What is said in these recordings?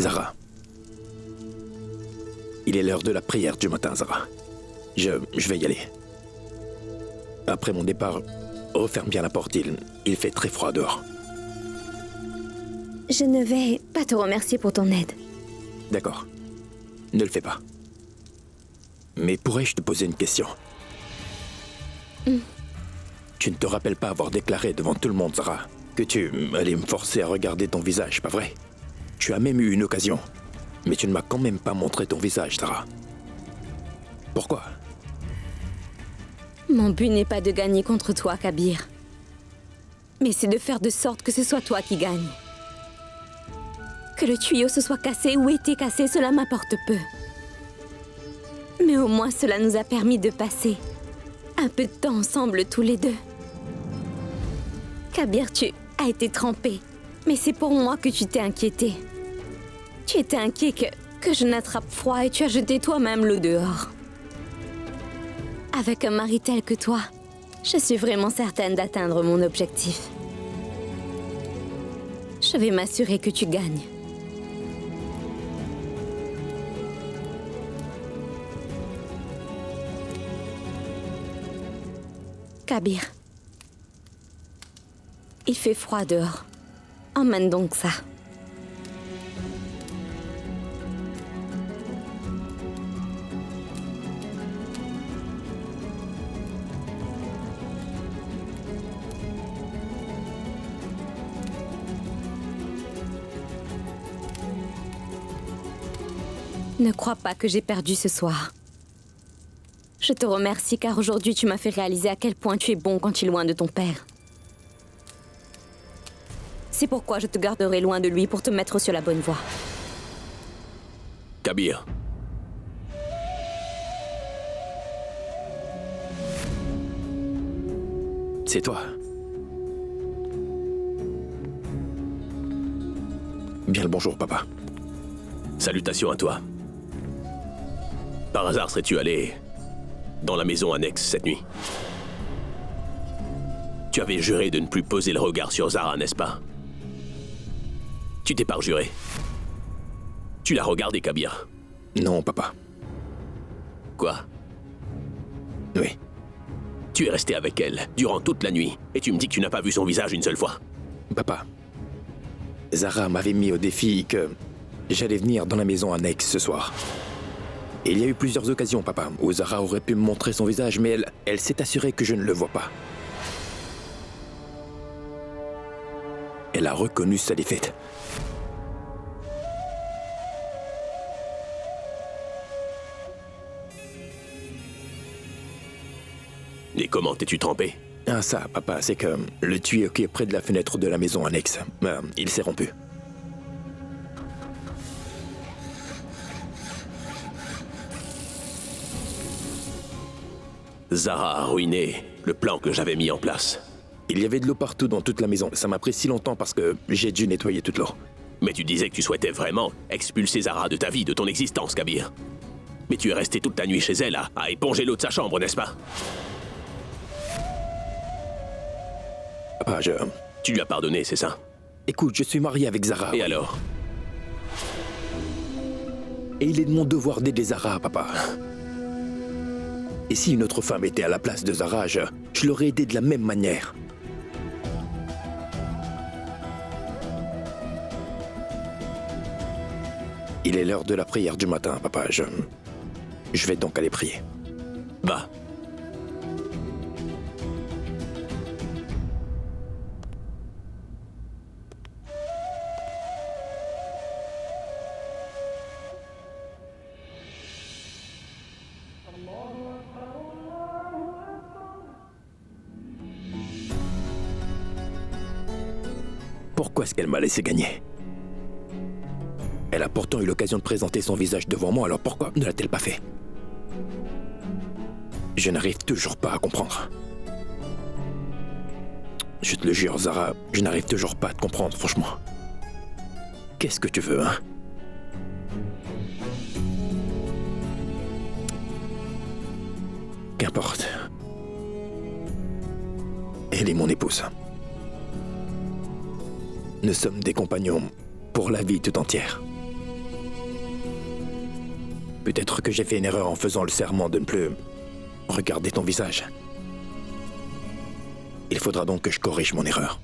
Zara. Il est l'heure de la prière du matin, Zara. Je vais y aller. Après mon départ, referme bien la porte, il fait très froid dehors. Je ne vais pas te remercier pour ton aide. D'accord. Ne le fais pas. Mais pourrais-je te poser une question? Tu ne te rappelles pas avoir déclaré devant tout le monde, Zara, que tu allais me forcer à regarder ton visage, pas vrai? Tu as même eu une occasion. Mais tu ne m'as quand même pas montré ton visage, Zara. Pourquoi? Mon but n'est pas de gagner contre toi, Kabir. Mais c'est de faire de sorte que ce soit toi qui gagne. Que le tuyau se soit cassé ou été cassé, cela m'importe peu. Mais au moins cela nous a permis de passer un peu de temps ensemble tous les deux. Kabir, tu as été trempé. Mais c'est pour moi que tu t'es inquiété. Tu étais inquiet que je n'attrape froid et tu as jeté toi-même l'eau dehors. Avec un mari tel que toi, je suis vraiment certaine d'atteindre mon objectif. Je vais m'assurer que tu gagnes. Kabir, il fait froid dehors. Emmène donc ça. Ne crois pas que j'ai perdu ce soir. Je te remercie car aujourd'hui tu m'as fait réaliser à quel point tu es bon quand tu es loin de ton père. C'est pourquoi je te garderai loin de lui pour te mettre sur la bonne voie. Kabir. C'est toi. Bien le bonjour, papa. Salutations à toi. Par hasard, serais-tu allé dans la maison annexe cette nuit? Tu avais juré de ne plus poser le regard sur Zara, n'est-ce pas? Tu t'es parjuré. Tu l'as regardé, Kabir? Non, papa. Quoi? Oui. Tu es resté avec elle durant toute la nuit et tu me dis que tu n'as pas vu son visage une seule fois. Papa, Zara m'avait mis au défi que j'allais venir dans la maison annexe ce soir. Et il y a eu plusieurs occasions, papa, où Zara aurait pu me montrer son visage, mais elle s'est assurée que je ne le vois pas. Elle a reconnu sa défaite. Et comment t'es-tu trempé? Ah ça, papa, c'est que le tuyau qui est près de la fenêtre de la maison annexe, il s'est rompu. Zara a ruiné le plan que j'avais mis en place. Il y avait de l'eau partout dans toute la maison. Ça m'a pris si longtemps parce que j'ai dû nettoyer toute l'eau. Mais tu disais que tu souhaitais vraiment expulser Zara de ta vie, de ton existence, Kabir. Mais tu es resté toute ta nuit chez elle à éponger l'eau de sa chambre, n'est-ce pas? Papa, Tu lui as pardonné, c'est ça? Écoute, je suis marié avec Zara. Et alors? Et il est de mon devoir d'aider Zara, papa. Et si une autre femme était à la place de Zara, je l'aurais aidée de la même manière. Il est l'heure de la prière du matin, papa. Je vais donc aller prier. Va. Pourquoi est-ce qu'elle m'a laissé gagner? Elle a pourtant eu l'occasion de présenter son visage devant moi, alors pourquoi ne l'a-t-elle pas fait? Je n'arrive toujours pas à comprendre. Je te le jure, Zara, je n'arrive toujours pas à te comprendre, franchement. Qu'est-ce que tu veux, hein? Qu'importe. Elle est mon épouse. Nous sommes des compagnons pour la vie tout entière. Peut-être que j'ai fait une erreur en faisant le serment de ne plus regarder ton visage. Il faudra donc que je corrige mon erreur.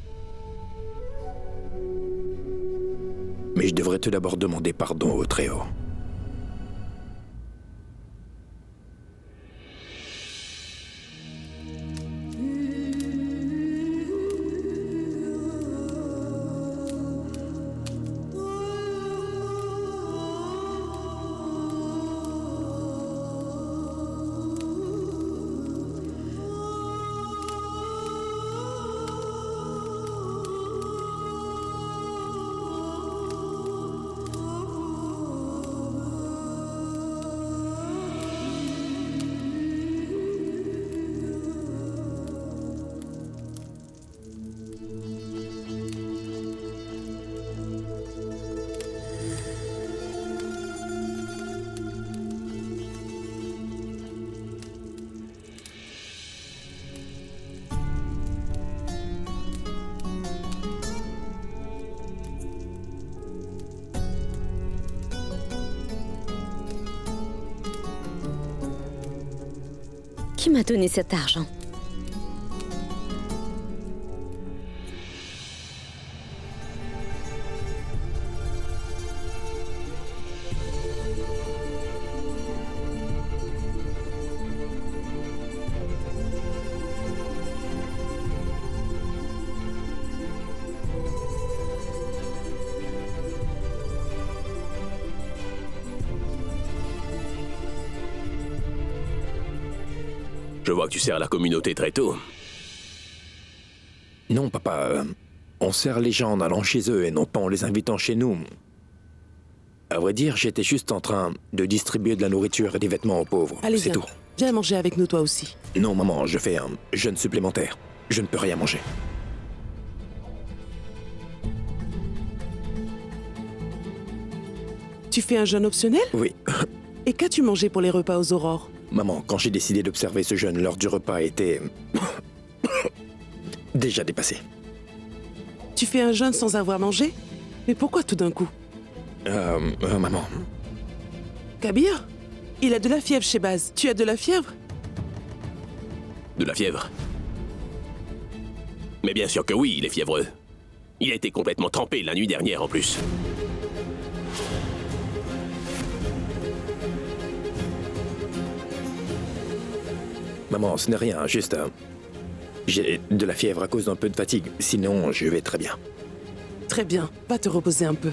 Mais je devrais tout d'abord demander pardon au Très-Haut. Qui m'a donné cet argent? Je vois que tu sers la communauté très tôt. Non, papa. On sert les gens en allant chez eux et non pas en les invitant chez nous. À vrai dire, j'étais juste en train de distribuer de la nourriture et des vêtements aux pauvres. Allez, c'est viens. tout. Viens manger avec nous, toi aussi. Non, maman, je fais un jeûne supplémentaire. Je ne peux rien manger. Tu fais un jeûne optionnel? Oui. Et qu'as-tu mangé pour les repas aux aurores? Maman, quand j'ai décidé d'observer ce jeûne, l'heure du repas était déjà dépassée. Tu fais un jeûne sans avoir mangé? Mais pourquoi tout d'un coup? Maman. Kabir? Il a de la fièvre chez Baz. Tu as de la fièvre? De la fièvre. Mais bien sûr que oui, il est fiévreux. Il a été complètement trempé la nuit dernière en plus. Maman, ce n'est rien, juste... j'ai de la fièvre à cause d'un peu de fatigue. Sinon, je vais très bien. Très bien. Va te reposer un peu.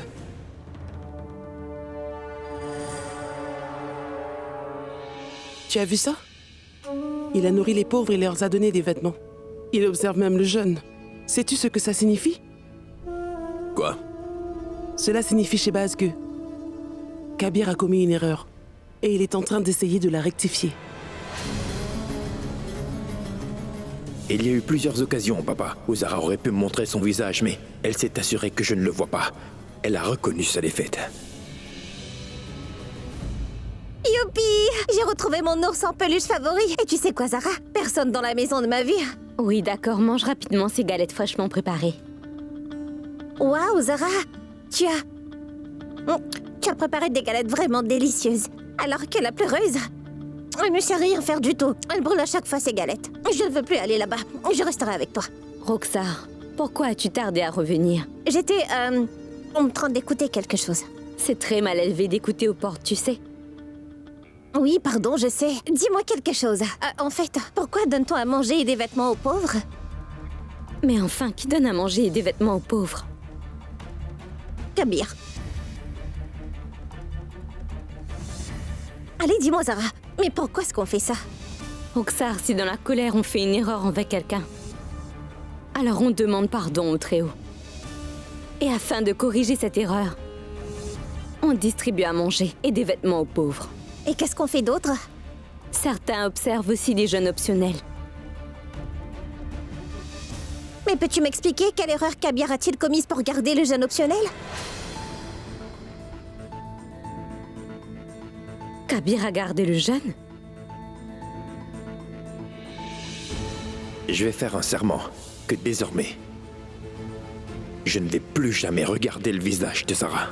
Tu as vu ça? Il a nourri les pauvres et leur a donné des vêtements. Il observe même le jeûne. Sais-tu ce que ça signifie? Quoi? Cela signifie chez Baz que Kabir a commis une erreur et il est en train d'essayer de la rectifier. Il y a eu plusieurs occasions, papa, où Zara aurait pu me montrer son visage, mais elle s'est assurée que je ne le vois pas. Elle a reconnu sa défaite. Youpi! J'ai retrouvé mon ours en peluche favori. Et tu sais quoi, Zara? Personne dans la maison ne m'a vu. Oui, d'accord, mange rapidement ces galettes fraîchement préparées. Waouh, Zara! Tu as préparé des galettes vraiment délicieuses. Alors que la pleureuse, elle ne sait rien faire du tout. Elle brûle à chaque fois ses galettes. Je ne veux plus aller là-bas. Je resterai avec toi. Roxar, pourquoi as-tu tardé à revenir? J'étais, en train d'écouter quelque chose. C'est très mal élevé d'écouter aux portes, tu sais. Oui, pardon, je sais. Dis-moi quelque chose. En fait, pourquoi donne-t-on à manger et des vêtements aux pauvres? Mais enfin, qui donne à manger et des vêtements aux pauvres? Kabir. Allez, dis-moi, Zara. Mais pourquoi est-ce qu'on fait ça? Roxar, si dans la colère on fait une erreur envers quelqu'un, alors on demande pardon au Très-Haut. Et afin de corriger cette erreur, on distribue à manger et des vêtements aux pauvres. Et qu'est-ce qu'on fait d'autre? Certains observent aussi des jeûnes optionnels. Mais peux-tu m'expliquer quelle erreur Kabir a-t-il commise pour garder le jeûne optionnel? Kabir a gardé le jeûne? Je vais faire un serment que désormais, je ne vais plus jamais regarder le visage de Zara.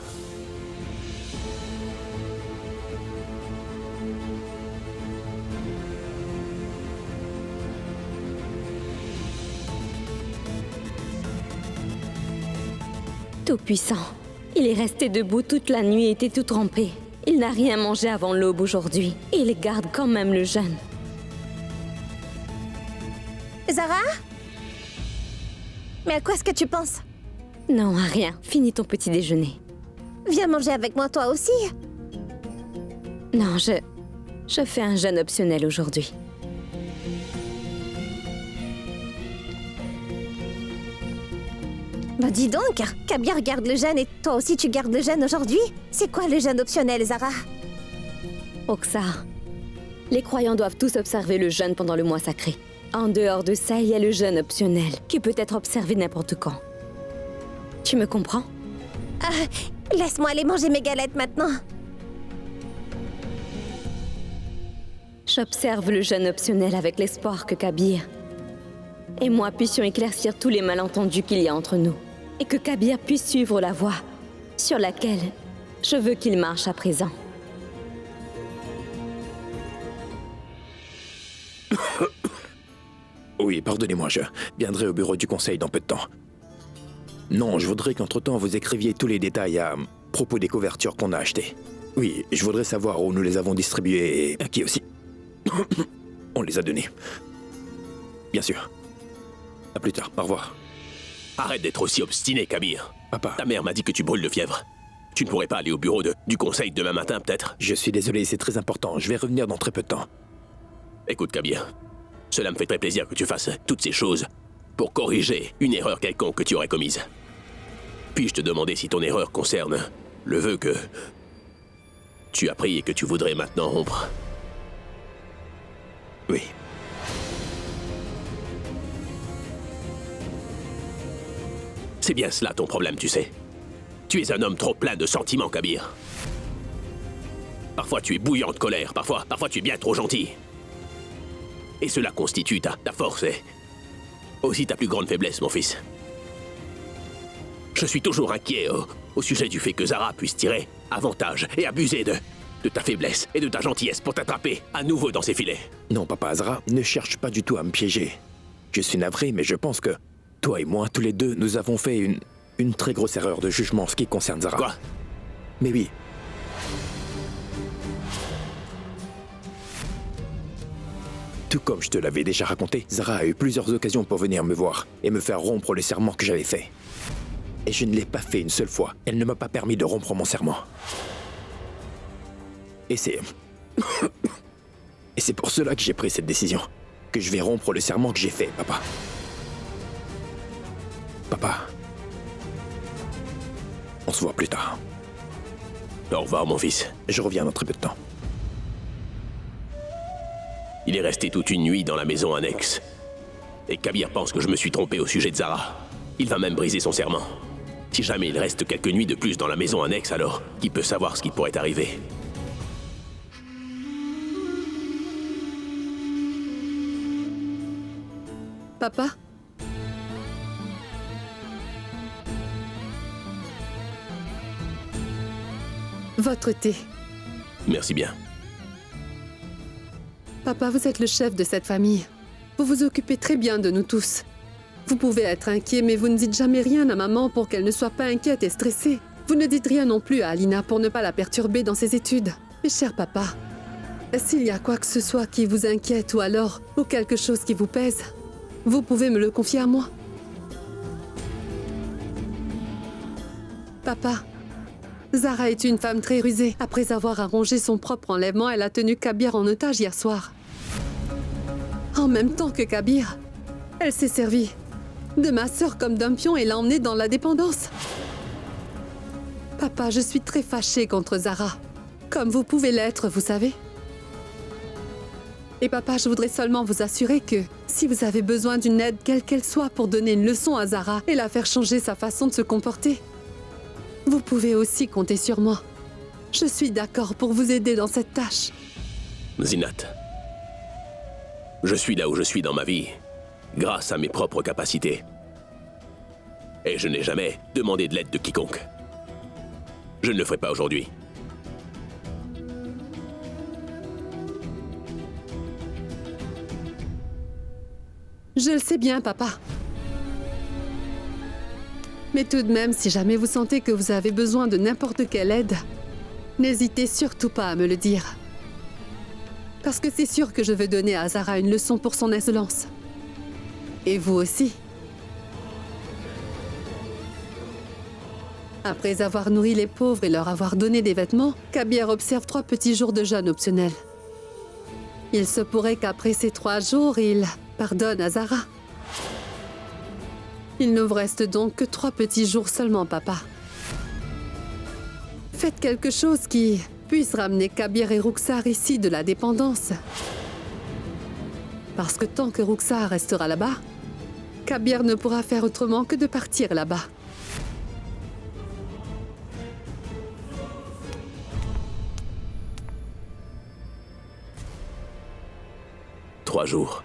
Tout-puissant. Il est resté debout toute la nuit et était tout trempé. Il n'a rien mangé avant l'aube aujourd'hui. Et il garde quand même le jeûne. Zara? Mais à quoi est-ce que tu penses? Non, à rien. Finis ton petit déjeuner. Viens manger avec moi toi aussi. Non, je fais un jeûne optionnel aujourd'hui. Bah dis donc, Kabir garde le jeûne et toi aussi tu gardes le jeûne aujourd'hui? C'est quoi le jeûne optionnel, Zara? Oxar, les croyants doivent tous observer le jeûne pendant le mois sacré. En dehors de ça, il y a le jeûne optionnel, qui peut être observé n'importe quand. Tu me comprends? Laisse-moi aller manger mes galettes maintenant. J'observe le jeûne optionnel avec l'espoir que Kabir et moi puissions éclaircir tous les malentendus qu'il y a entre nous. Et que Kabir puisse suivre la voie sur laquelle je veux qu'il marche à présent. Oui, pardonnez-moi, je viendrai au bureau du conseil dans peu de temps. Non, je voudrais qu'entre-temps vous écriviez tous les détails à propos des couvertures qu'on a achetées. Oui, je voudrais savoir où nous les avons distribuées et à qui aussi. On les a données. Bien sûr. À plus tard, au revoir. Arrête d'être aussi obstiné, Kabir. Papa. Ta mère m'a dit que tu brûles de fièvre. Tu ne pourrais pas aller au bureau du conseil demain matin, peut-être? Je suis désolé, c'est très important. Je vais revenir dans très peu de temps. Écoute, Kabir, cela me fait très plaisir que tu fasses toutes ces choses pour corriger une erreur quelconque que tu aurais commise. Puis-je te demander si ton erreur concerne le vœu que tu as pris et que tu voudrais maintenant rompre? Oui. C'est bien cela ton problème, tu sais. Tu es un homme trop plein de sentiments, Kabir. Parfois tu es bouillant de colère, parfois tu es bien trop gentil. Et cela constitue ta force et aussi ta plus grande faiblesse, mon fils. Je suis toujours inquiet au sujet du fait que Zara puisse tirer avantage et abuser de ta faiblesse et de ta gentillesse pour t'attraper à nouveau dans ses filets. Non, papa, Zara ne cherche pas du tout à me piéger. Je suis navré, mais je pense que toi et moi, tous les deux, nous avons fait une très grosse erreur de jugement en ce qui concerne Zara. Quoi? Mais oui. Tout comme je te l'avais déjà raconté, Zara a eu plusieurs occasions pour venir me voir et me faire rompre le serment que j'avais fait. Et je ne l'ai pas fait une seule fois. Elle ne m'a pas permis de rompre mon serment. Et c'est... Et c'est pour cela que j'ai pris cette décision. Que je vais rompre le serment que j'ai fait, papa. Papa. On se voit plus tard. Au revoir, mon fils. Je reviens dans très peu de temps. Il est resté toute une nuit dans la maison annexe. Et Kabir pense que je me suis trompé au sujet de Zara. Il va même briser son serment. Si jamais il reste quelques nuits de plus dans la maison annexe, alors qui peut savoir ce qui pourrait arriver? Papa? Votre thé. Merci bien. Papa, vous êtes le chef de cette famille. Vous vous occupez très bien de nous tous. Vous pouvez être inquiet, mais vous ne dites jamais rien à maman pour qu'elle ne soit pas inquiète et stressée. Vous ne dites rien non plus à Alina pour ne pas la perturber dans ses études. Mais cher papa, s'il y a quoi que ce soit qui vous inquiète ou quelque chose qui vous pèse, vous pouvez me le confier à moi. Papa, Zara est une femme très rusée. Après avoir arrangé son propre enlèvement, elle a tenu Kabir en otage hier soir. En même temps que Kabir, elle s'est servie de ma sœur comme d'un pion et l'a emmenée dans la dépendance. Papa, je suis très fâchée contre Zara. Comme vous pouvez l'être, vous savez. Et papa, je voudrais seulement vous assurer que si vous avez besoin d'une aide, quelle qu'elle soit, pour donner une leçon à Zara et la faire changer sa façon de se comporter, vous pouvez aussi compter sur moi. Je suis d'accord pour vous aider dans cette tâche. Zinat, je suis là où je suis dans ma vie, grâce à mes propres capacités. Et je n'ai jamais demandé de l'aide de quiconque. Je ne le ferai pas aujourd'hui. Je le sais bien, papa. Mais tout de même, si jamais vous sentez que vous avez besoin de n'importe quelle aide, n'hésitez surtout pas à me le dire. Parce que c'est sûr que je veux donner à Zara une leçon pour son insolence. Et vous aussi. Après avoir nourri les pauvres et leur avoir donné des vêtements, Kabir observe 3 petits jours de jeûne optionnels. Il se pourrait qu'après ces 3 jours, il pardonne à Zara. Il ne vous reste donc que 3 petits jours seulement, papa. Faites quelque chose qui puisse ramener Kabir et Ruxar ici de la dépendance. Parce que tant que Ruxar restera là-bas, Kabir ne pourra faire autrement que de partir là-bas. Trois jours.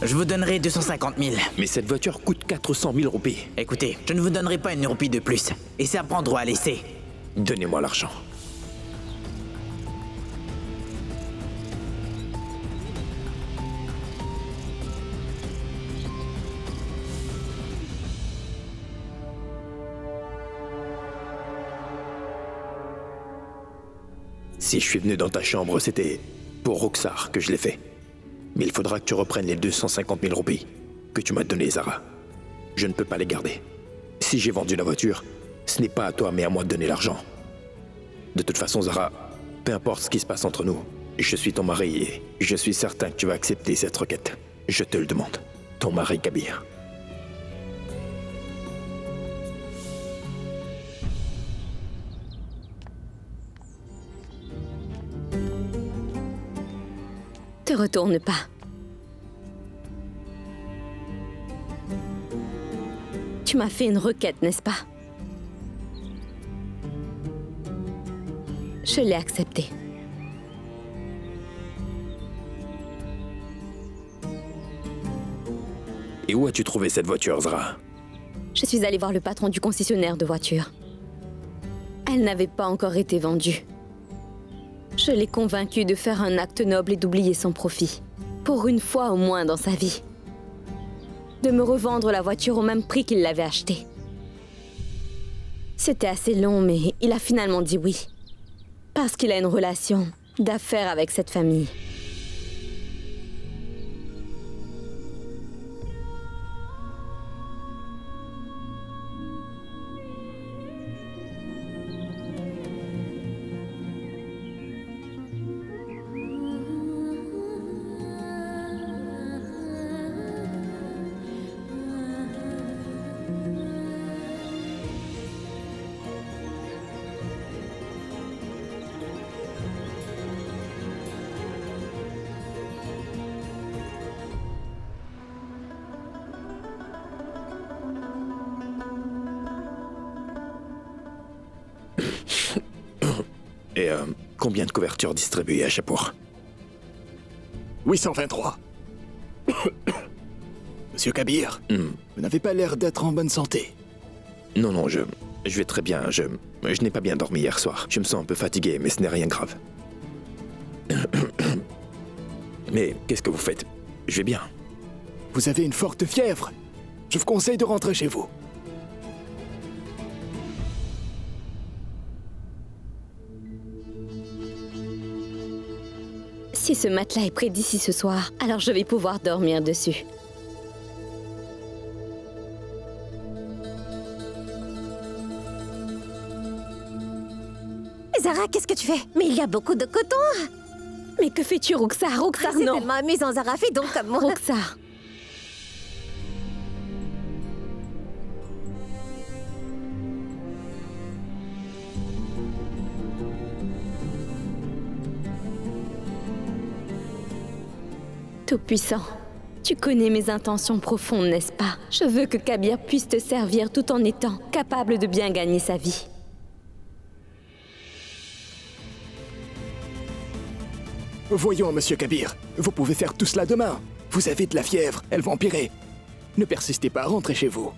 Je vous donnerai 250 000. Mais cette voiture coûte 400 000 roupies. Écoutez, je ne vous donnerai pas une roupie de plus. Et c'est à prendre ou à laisser. Donnez-moi l'argent. Si je suis venu dans ta chambre, c'était pour Ruxar que je l'ai fait. Mais il faudra que tu reprennes les 250 000 roupies que tu m'as données, Zara. Je ne peux pas les garder. Si j'ai vendu la voiture, ce n'est pas à toi mais à moi de donner l'argent. De toute façon, Zara, peu importe ce qui se passe entre nous, je suis ton mari et je suis certain que tu vas accepter cette requête. Je te le demande. Ton mari Kabir. Te retourne pas. Tu m'as fait une requête, n'est-ce pas? Je l'ai acceptée. Et où as-tu trouvé cette voiture, Zara? Je suis allée voir le patron du concessionnaire de voitures. Elle n'avait pas encore été vendue. Je l'ai convaincu de faire un acte noble et d'oublier son profit. Pour une fois au moins dans sa vie. De me revendre la voiture au même prix qu'il l'avait achetée. C'était assez long, mais il a finalement dit oui. Parce qu'il a une relation d'affaires avec cette famille. Et combien de couvertures distribuées à Chapour? 823. Monsieur Kabir, vous n'avez pas l'air d'être en bonne santé. Non, je vais très bien. Je n'ai pas bien dormi hier soir. Je me sens un peu fatigué, mais ce n'est rien de grave. Mais qu'est-ce que vous faites? Je vais bien. Vous avez une forte fièvre. Je vous conseille de rentrer chez vous. Si ce matelas est près d'ici ce soir, alors je vais pouvoir dormir dessus. Zara, qu'est-ce que tu fais? Mais il y a beaucoup de coton. Mais que fais-tu, Ruxar? Ruxar, C'est non! tellement amusant, Zara. Fais donc comme moi. Ruxar! Tout-puissant, Tu connais mes intentions profondes, n'est-ce pas? Je veux que Kabir puisse te servir tout en étant capable de bien gagner sa vie. Voyons, monsieur Kabir, vous pouvez faire tout cela demain. Vous avez de la fièvre, elle va empirer. Ne persistez pas, rentrez chez vous.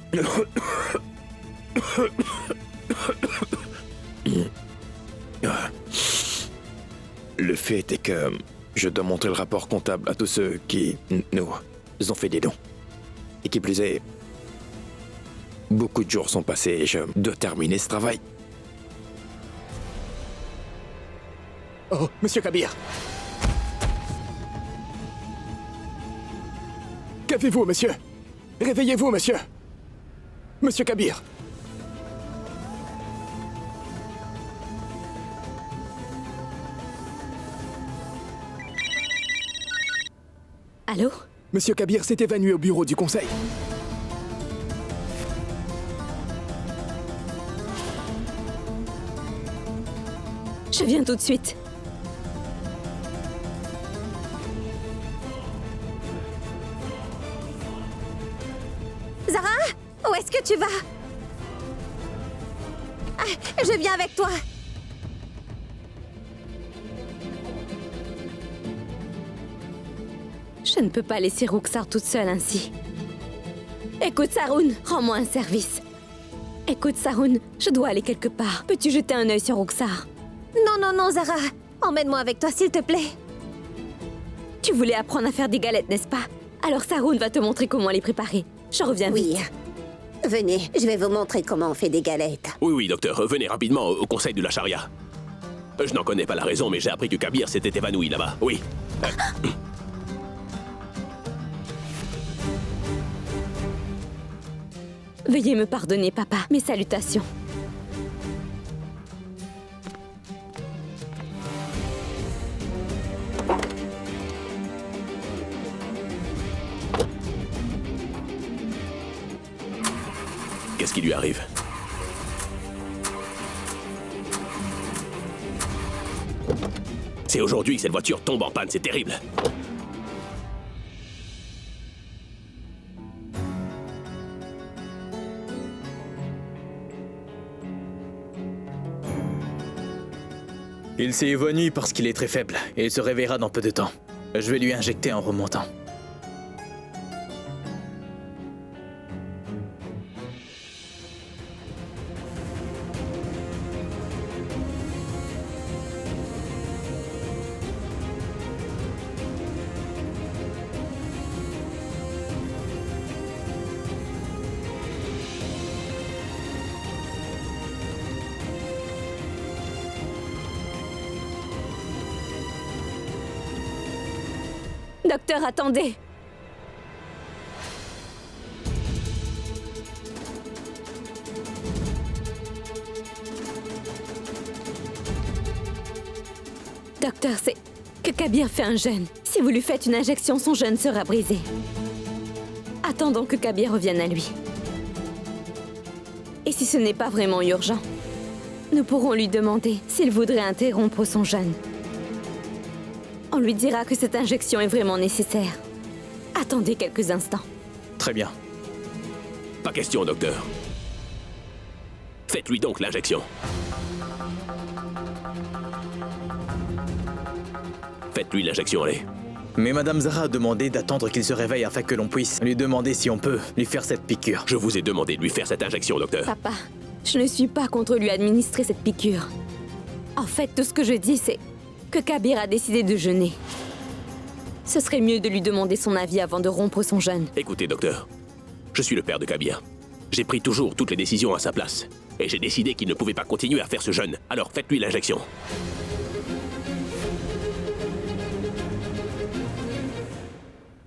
Le fait est que je dois montrer le rapport comptable à tous ceux qui nous ont fait des dons. Et qui plus est, beaucoup de jours sont passés et je dois terminer ce travail. Oh, monsieur Kabir. Qu'avez-vous, monsieur? Réveillez-vous, monsieur. Monsieur Kabir. Allô? Monsieur Kabir s'est évanoui au bureau du conseil. Je viens tout de suite. Zara, où est-ce que tu vas? Ah, je viens avec toi. Je ne peux pas laisser Rukhsar toute seule ainsi. Écoute, Saroun, rends-moi un service. Écoute, Saroun, je dois aller quelque part. Peux-tu jeter un œil sur Rukhsar? Non, non, non, Zara. Emmène-moi avec toi, s'il te plaît. Tu voulais apprendre à faire des galettes, n'est-ce pas? Alors Saroun va te montrer comment les préparer. Je reviens Oui. vite. Venez, je vais vous montrer comment on fait des galettes. Oui, oui, docteur, venez rapidement au conseil de la charia. Je n'en connais pas la raison, mais j'ai appris que Kabir s'était évanoui là-bas. Oui. Veuillez me pardonner, papa. Mes salutations. Qu'est-ce qui lui arrive? C'est aujourd'hui que cette voiture tombe en panne, c'est terrible. Il s'est évanoui parce qu'il est très faible et il se réveillera dans peu de temps. Je vais lui injecter en remontant. Docteur, attendez. Docteur, c'est que Kabir fait un jeûne. Si vous lui faites une injection, son jeûne sera brisé. Attendons que Kabir revienne à lui. Et si ce n'est pas vraiment urgent, nous pourrons lui demander s'il voudrait interrompre son jeûne. On lui dira que cette injection est vraiment nécessaire. Attendez quelques instants. Très bien. Pas question, docteur. Faites-lui donc l'injection. Faites-lui l'injection, allez. Mais Madame Zara a demandé d'attendre qu'il se réveille afin que l'on puisse lui demander si on peut lui faire cette piqûre. Je vous ai demandé de lui faire cette injection, docteur. Papa, je ne suis pas contre lui administrer cette piqûre. En fait, tout ce que je dis, c'est que Kabir a décidé de jeûner. Ce serait mieux de lui demander son avis avant de rompre son jeûne. Écoutez, docteur, je suis le père de Kabir. J'ai pris toujours toutes les décisions à sa place. Et j'ai décidé qu'il ne pouvait pas continuer à faire ce jeûne. Alors faites-lui l'injection.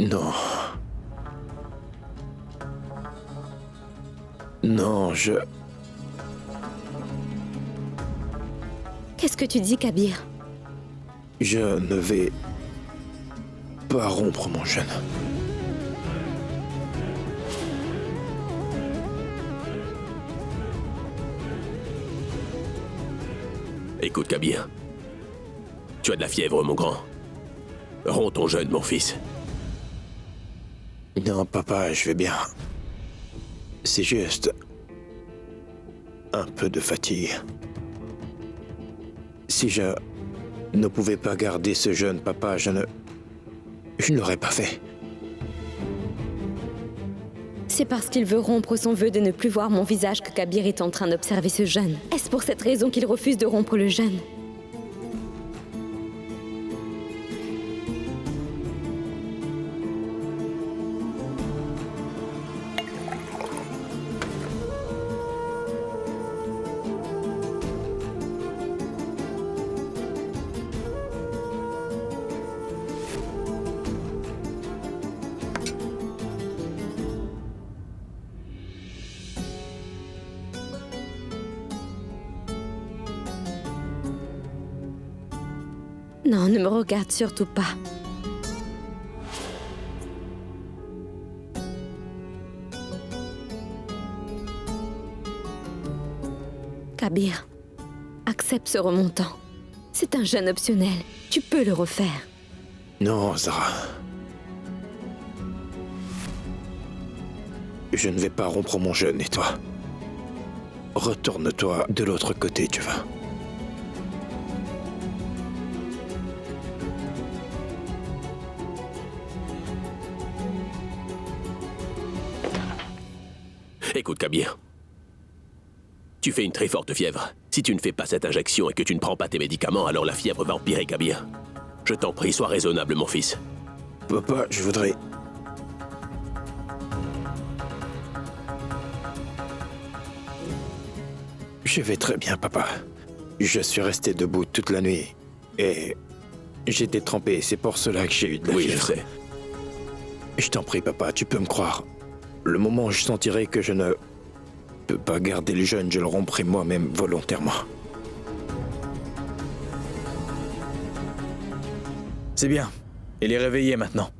Non. Non, Qu'est-ce que tu dis, Kabir? Je ne vais pas rompre mon jeûne. Écoute, Kabir. Tu as de la fièvre, mon grand. Romps ton jeûne, mon fils. Non, papa, je vais bien. C'est juste... un peu de fatigue. Si je ne pouvais pas garder ce jeune papa, je ne l'aurais pas fait. C'est parce qu'il veut rompre son vœu de ne plus voir mon visage que Kabir est en train d'observer ce jeûne. Est-ce pour cette raison qu'il refuse de rompre le jeûne? Non, ne me regarde surtout pas. Kabir, accepte ce remontant. C'est un jeûne optionnel. Tu peux le refaire. Non, Zara. Je ne vais pas rompre mon jeûne, et toi? Retourne-toi de l'autre côté, tu vas. Écoute, Kabir. Tu fais une très forte fièvre. Si tu ne fais pas cette injection et que tu ne prends pas tes médicaments, alors la fièvre va empirer, Kabir. Je t'en prie, sois raisonnable, mon fils. Papa, je voudrais... Je vais très bien, papa. Je suis resté debout toute la nuit. Et... j'étais trempé, c'est pour cela que j'ai eu de la Oui, fièvre. je sais. Je t'en prie, papa, tu peux me croire. Le moment où je sentirai que je ne peux pas garder le jeûne, je le romprai moi-même volontairement. C'est bien. Il est réveillé maintenant.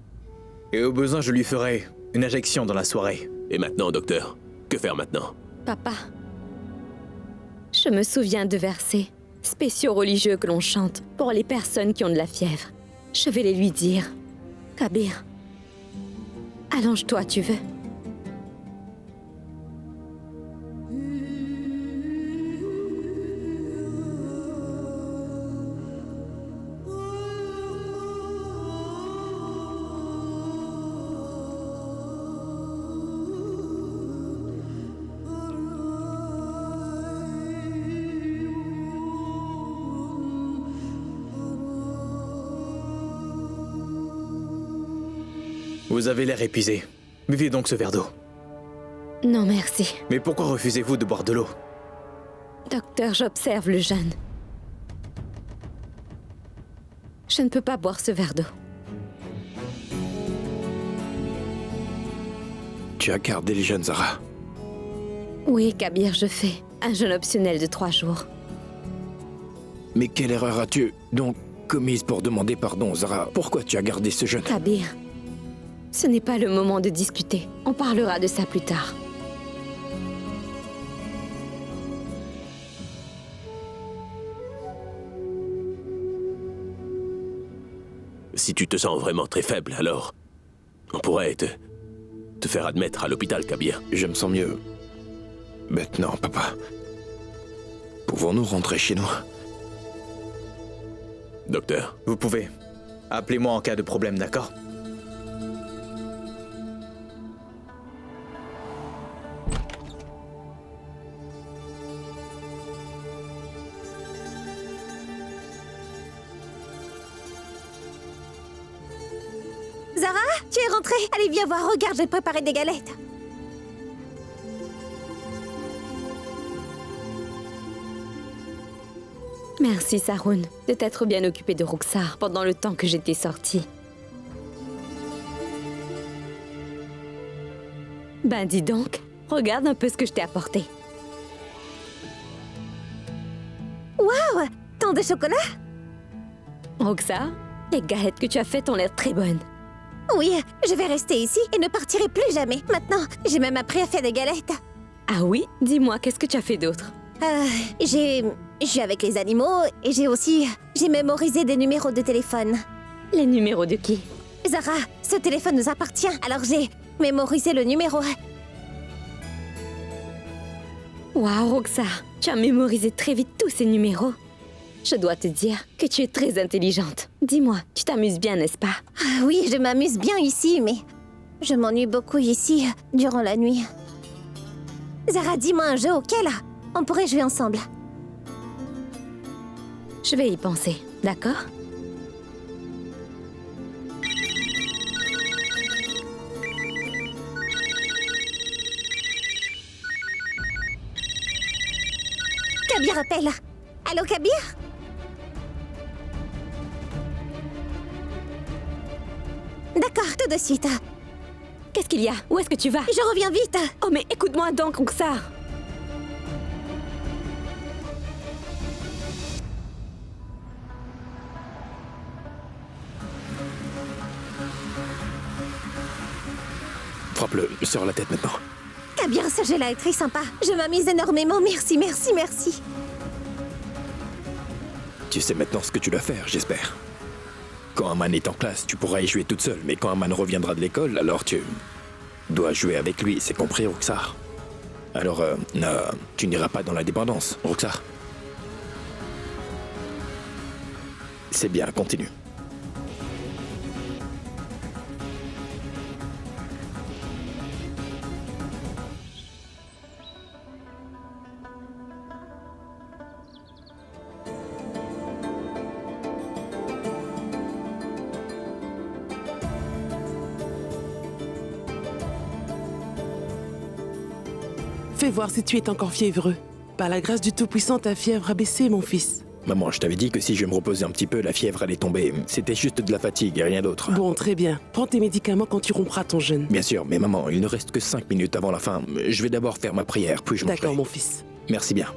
Et au besoin, je lui ferai une injection dans la soirée. Et maintenant, docteur, que faire maintenant? Papa, je me souviens de versets spéciaux religieux que l'on chante pour les personnes qui ont de la fièvre. Je vais les lui dire. Kabir, allonge-toi, tu veux? Vous avez l'air épuisé. Buvez donc ce verre d'eau. Non, merci. Mais pourquoi refusez-vous de boire de l'eau? Docteur, j'observe le jeûne. Je ne peux pas boire ce verre d'eau. Tu as gardé le jeûne, Zara. Oui, Kabir, je fais un jeûne optionnel de 3 jours. Mais quelle erreur as-tu donc commise pour demander pardon, Zara? Pourquoi tu as gardé ce jeûne? Kabir, ce n'est pas le moment de discuter. On parlera de ça plus tard. Si tu te sens vraiment très faible, alors on pourrait te faire admettre à l'hôpital, Kabir. Je me sens mieux. Maintenant, papa. Pouvons-nous rentrer chez nous? Docteur, Vous pouvez. Appelez-moi en cas de problème, d'accord? Zara, tu es rentrée? Allez, viens voir, regarde, j'ai préparé des galettes. Merci, Saroun, de t'être bien occupé de Rukhsar pendant le temps que j'étais sortie. Ben dis donc, regarde un peu ce que je t'ai apporté. Waouh, tant de chocolat? Rukhsar, les galettes que tu as faites ont l'air très bonnes. Oui, je vais rester ici et ne partirai plus jamais. Maintenant, j'ai même appris à faire des galettes. Ah oui? Dis-moi, qu'est-ce que tu as fait d'autre? J'ai avec les animaux et j'ai mémorisé des numéros de téléphone. Les numéros de qui? Zara, ce téléphone nous appartient, alors mémoriser le numéro. Waouh, Roxar, tu as mémorisé très vite tous ces numéros. Je dois te dire que tu es très intelligente. Dis-moi, tu t'amuses bien, n'est-ce pas? Ah oui, je m'amuse bien ici, mais je m'ennuie beaucoup ici durant la nuit. Zara, dis-moi un jeu auquel on pourrait jouer ensemble. Je vais y penser, d'accord? Kabir appelle. Allô, Kabir? D'accord, tout de suite. Qu'est-ce qu'il y a? Où est-ce que tu vas? Je reviens vite. Oh, mais écoute-moi donc, Roxar. Frappe-le sur la tête maintenant. Kabir, ce jeu-là est très sympa. Je m'amuse énormément. Merci, merci, merci. Tu sais maintenant ce que tu dois faire, j'espère. Quand Aman est en classe, tu pourras y jouer toute seule, mais quand Aman reviendra de l'école, alors tu dois jouer avec lui, c'est compris, Roxar? Alors, tu n'iras pas dans la dépendance, Roxar. C'est bien, continue. Fais voir si tu es encore fiévreux. Par la grâce du Tout-Puissant, ta fièvre a baissé, mon fils. Maman, je t'avais dit que si je me reposais un petit peu, la fièvre allait tomber. C'était juste de la fatigue et rien d'autre. Bon, très bien. Prends tes médicaments quand tu rompras ton jeûne. Bien sûr, mais maman, il ne reste que 5 minutes avant la fin. Je vais d'abord faire ma prière, puis je mangerai. D'accord, mon fils. Merci bien.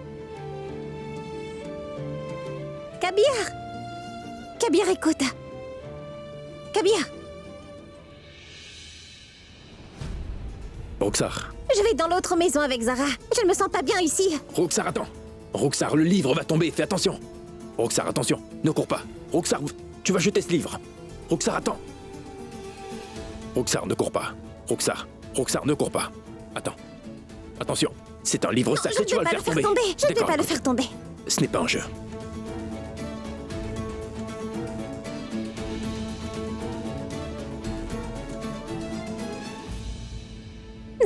Kabir! Kabir, écoute. Kabir, Roxar. je vais dans l'autre maison avec Zara. Je ne me sens pas bien ici. Roxar, attends. Roxar, le livre va tomber, fais attention. Roxar, attention, ne cours pas. Roxar, tu vas jeter ce livre. Roxar, attends. Roxar, ne cours pas. Roxar, ne cours pas. Attends. Attention, c'est un livre sacré, tu vas le faire tomber. Je ne vais D'accord, pas le faire tomber. ce n'est pas un jeu.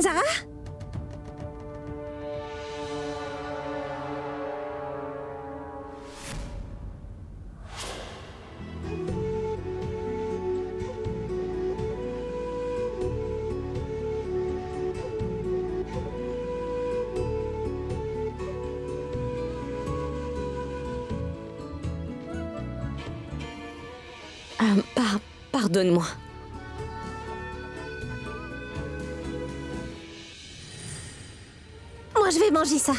Zara? Pardonne-moi. Moi, je vais manger ça.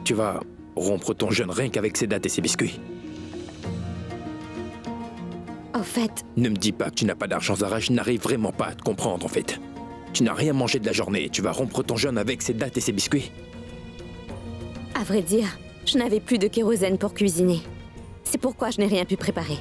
Tu vas rompre ton jeûne rien qu'avec ces dattes et ces biscuits. Au fait, Ne me dis pas que tu n'as pas d'argent, Zara, je n'arrive vraiment pas à te comprendre en fait. Tu n'as rien mangé de la journée, tu vas rompre ton jeûne avec ces dattes et ces biscuits. à vrai dire, je n'avais plus de kérosène pour cuisiner. C'est pourquoi je n'ai rien pu préparer.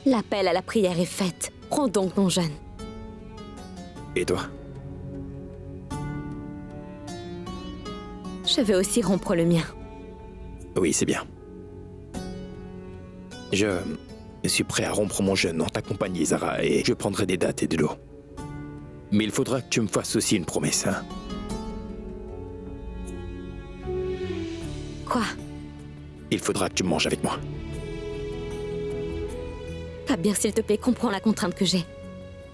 L'appel à la prière est fait. Prends donc ton jeûne. Et toi? Je vais aussi rompre le mien. Oui, c'est bien. Je suis prêt à rompre mon jeûne en ta compagnie, Zara, et je prendrai des dattes et de l'eau. Mais il faudra que tu me fasses aussi une promesse, hein? Quoi? Il faudra que tu manges avec moi. Kabir, s'il te plaît, comprends la contrainte que j'ai.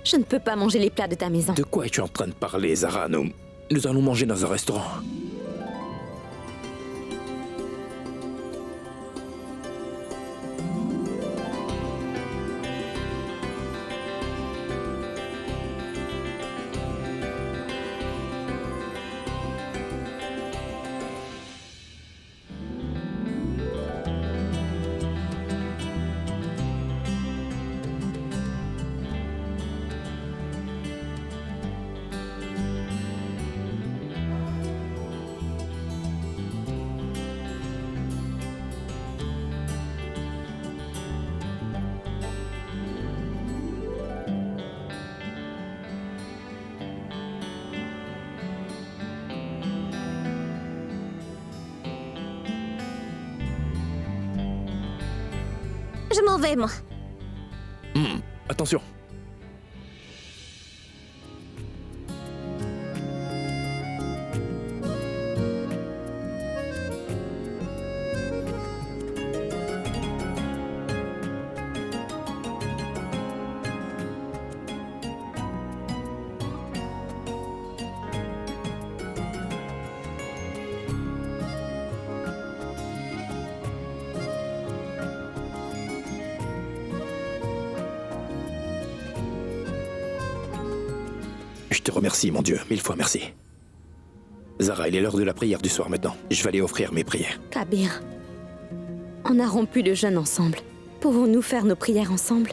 Je ne peux pas manger les plats de ta maison. De quoi es-tu en train de parler, Zara? Nous allons manger dans un restaurant. Je m'en vais, moi. Attention. Je te remercie, mon Dieu, 1000 fois merci. Zara, il est l'heure de la prière du soir maintenant. Je vais aller offrir mes prières. Kabir, on a rompu le jeûne ensemble. Pouvons-nous faire nos prières ensemble?